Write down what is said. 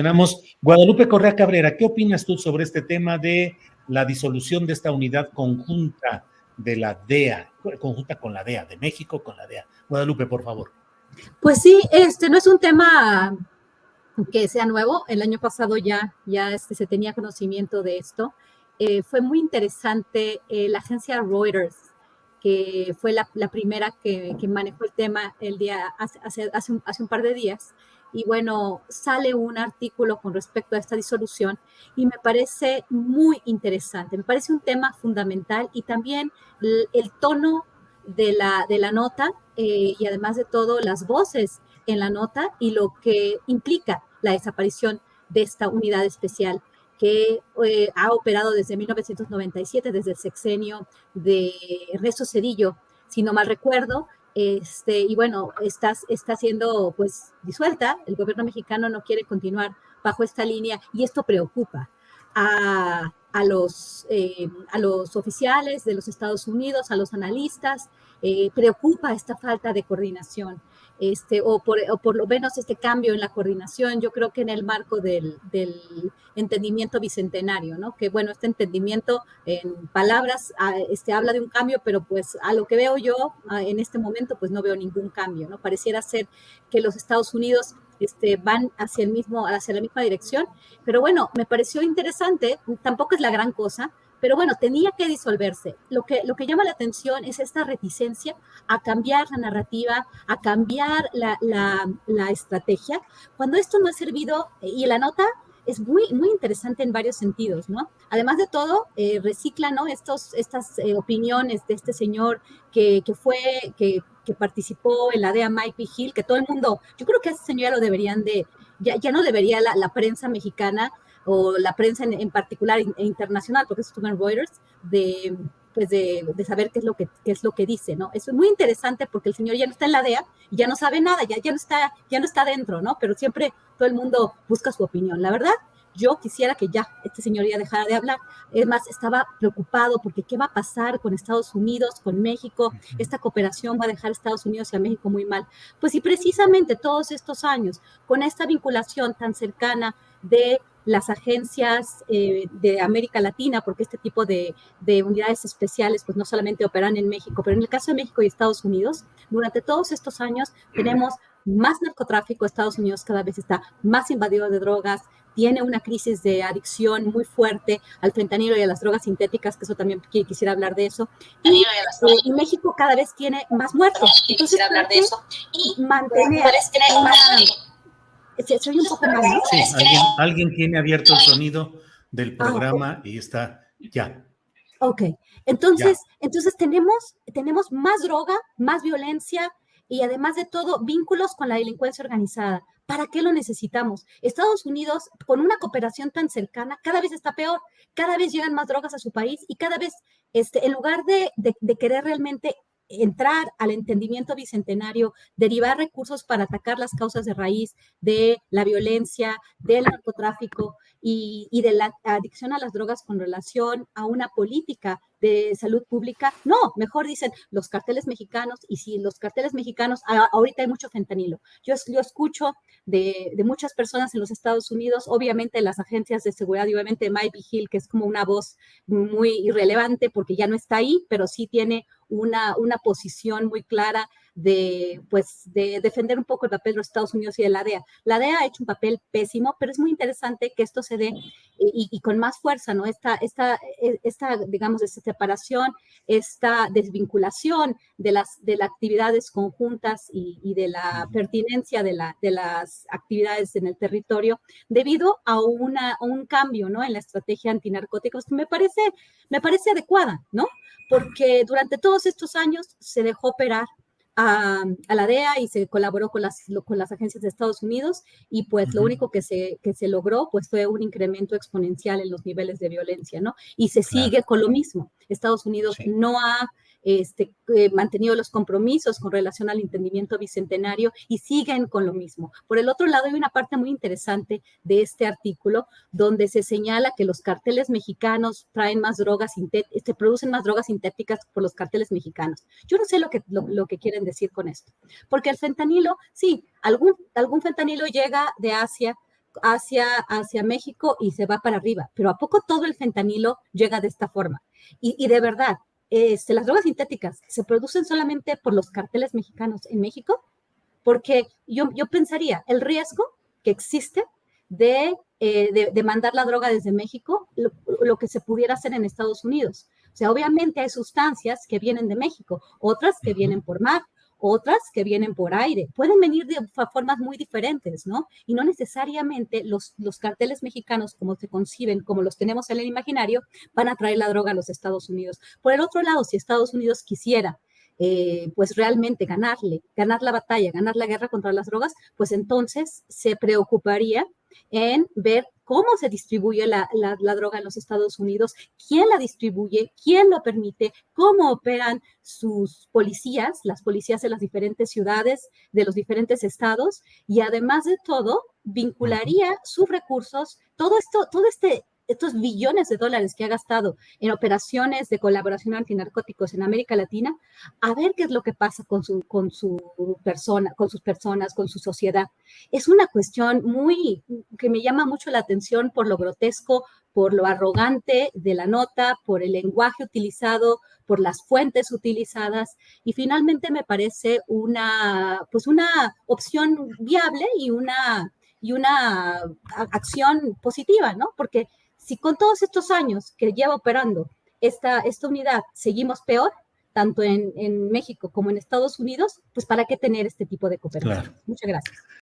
Tenemos Guadalupe Correa Cabrera. ¿Qué opinas tú sobre este tema de la disolución de esta unidad conjunta de la DEA, conjunta con la DEA, de México con la DEA? Guadalupe, por favor. Pues sí, no es un tema que sea nuevo. El año pasado ya se tenía conocimiento de esto. Fue muy interesante la agencia Reuters, que fue la primera que manejó el tema hace un par de días. Y bueno, sale un artículo con respecto a esta disolución y me parece muy interesante. Me parece un tema fundamental y también el tono de la nota y además de todo las voces en la nota y lo que implica la desaparición de esta unidad especial que ha operado desde 1997, desde el sexenio de Ernesto Zedillo, si no mal recuerdo, y bueno, está siendo pues disuelta. El gobierno mexicano no quiere continuar bajo esta línea y esto preocupa a los oficiales de los Estados Unidos, a los analistas. Preocupa esta falta de coordinación, o por lo menos este cambio en la coordinación. Yo creo que en el marco del entendimiento bicentenario, ¿no? Que bueno, este entendimiento en palabras habla de un cambio, pero pues a lo que veo yo en este momento, pues no veo ningún cambio, ¿no? Pareciera ser que los Estados Unidos van hacia la misma dirección, pero bueno, me pareció interesante. Tampoco es la gran cosa, pero bueno, tenía que disolverse. Lo que llama la atención es esta reticencia a cambiar la narrativa, a cambiar la estrategia, cuando esto no ha servido. Y la nota es muy, muy interesante en varios sentidos, ¿no? Además de todo, recicla, ¿no? Estas opiniones de este señor que participó en la DEA, Mike Vigil, que todo el mundo, yo creo que a ese señor ya lo deberían ya no debería la prensa mexicana o la prensa en particular internacional, porque eso estuvo en Reuters, de saber qué es lo que dice, ¿no? Eso es muy interesante porque el señor ya no está en la DEA y ya no sabe nada, ya no está dentro, ¿no? Pero siempre todo el mundo busca su opinión. La verdad, yo quisiera que ya este señor ya dejara de hablar. Es más, estaba preocupado porque qué va a pasar con Estados Unidos, con México. Esta cooperación va a dejar a Estados Unidos y a México muy mal. Pues sí, precisamente todos estos años, con esta vinculación tan cercana de las agencias de América Latina, porque este tipo de unidades especiales pues no solamente operan en México, pero en el caso de México y Estados Unidos, durante todos estos años tenemos más narcotráfico. Estados Unidos cada vez está más invadido de drogas, tiene una crisis de adicción muy fuerte al fentanilo y a las drogas sintéticas, que eso también quisiera hablar de eso. Y México cada vez tiene más muertos. Entonces, hablar de eso y mantener se oye un poco mal, ¿no? Sí, alguien tiene abierto el sonido del programa y está ya. Ok, entonces tenemos más droga, más violencia y además de todo vínculos con la delincuencia organizada. ¿Para qué lo necesitamos? Estados Unidos, con una cooperación tan cercana, cada vez está peor, cada vez llegan más drogas a su país y cada vez, en lugar de querer realmente entrar al entendimiento bicentenario, derivar recursos para atacar las causas de raíz de la violencia, del narcotráfico y de la adicción a las drogas con relación a una política de salud pública, no, mejor dicen los carteles mexicanos. Y si los carteles mexicanos, ahorita hay mucho fentanilo. Yo escucho de muchas personas en los Estados Unidos, obviamente las agencias de seguridad y obviamente Mike Vigil, que es como una voz muy irrelevante porque ya no está ahí, pero sí tiene una posición muy clara de defender un poco el papel de los Estados Unidos y de la DEA. La DEA ha hecho un papel pésimo, pero es muy interesante que esto se dé y con más fuerza, ¿no? Esta digamos, esta separación, esta desvinculación de las actividades conjuntas y de la pertinencia de las actividades en el territorio debido a un cambio, ¿no? En la estrategia antinarcóticos que me parece adecuada, ¿no? Porque durante todos estos años se dejó operar a la DEA y se colaboró con las agencias de Estados Unidos y pues lo único que se logró pues fue un incremento exponencial en los niveles de violencia, ¿no? Y se sigue con lo mismo. Estados Unidos no ha mantenido los compromisos con relación al entendimiento bicentenario y siguen con lo mismo. Por el otro lado, hay una parte muy interesante de este artículo donde se señala que los carteles mexicanos traen más drogas sintéticas, producen más drogas sintéticas por los carteles mexicanos. Yo no sé lo que quieren decir con esto, porque el fentanilo, sí, algún fentanilo llega de Asia, hacia México y se va para arriba. Pero ¿a poco todo el fentanilo llega de esta forma? Y de verdad, las drogas sintéticas se producen solamente por los carteles mexicanos en México, porque yo pensaría el riesgo que existe de mandar la droga desde México, lo que se pudiera hacer en Estados Unidos. O sea, obviamente hay sustancias que vienen de México, otras que vienen por mar, otras que vienen por aire. Pueden venir de formas muy diferentes, ¿no? Y no necesariamente los carteles mexicanos, como se conciben, como los tenemos en el imaginario, van a traer la droga a los Estados Unidos. Por el otro lado, si Estados Unidos quisiera pues realmente ganar la batalla, ganar la guerra contra las drogas, pues entonces se preocuparía en ver cómo se distribuye la droga en los Estados Unidos, quién la distribuye, quién lo permite, cómo operan sus policías, las policías de las diferentes ciudades, de los diferentes estados, y además de todo, vincularía sus recursos, estos billones de dólares que ha gastado en operaciones de colaboración antinarcóticos en América Latina, a ver qué es lo que pasa con sus personas, con su sociedad. Es una cuestión que me llama mucho la atención por lo grotesco, por lo arrogante de la nota, por el lenguaje utilizado, por las fuentes utilizadas, y finalmente me parece una opción viable y una acción positiva, ¿no? Porque si con todos estos años que lleva operando esta unidad seguimos peor, tanto en México como en Estados Unidos, pues ¿para qué tener este tipo de cooperación? Claro. Muchas gracias.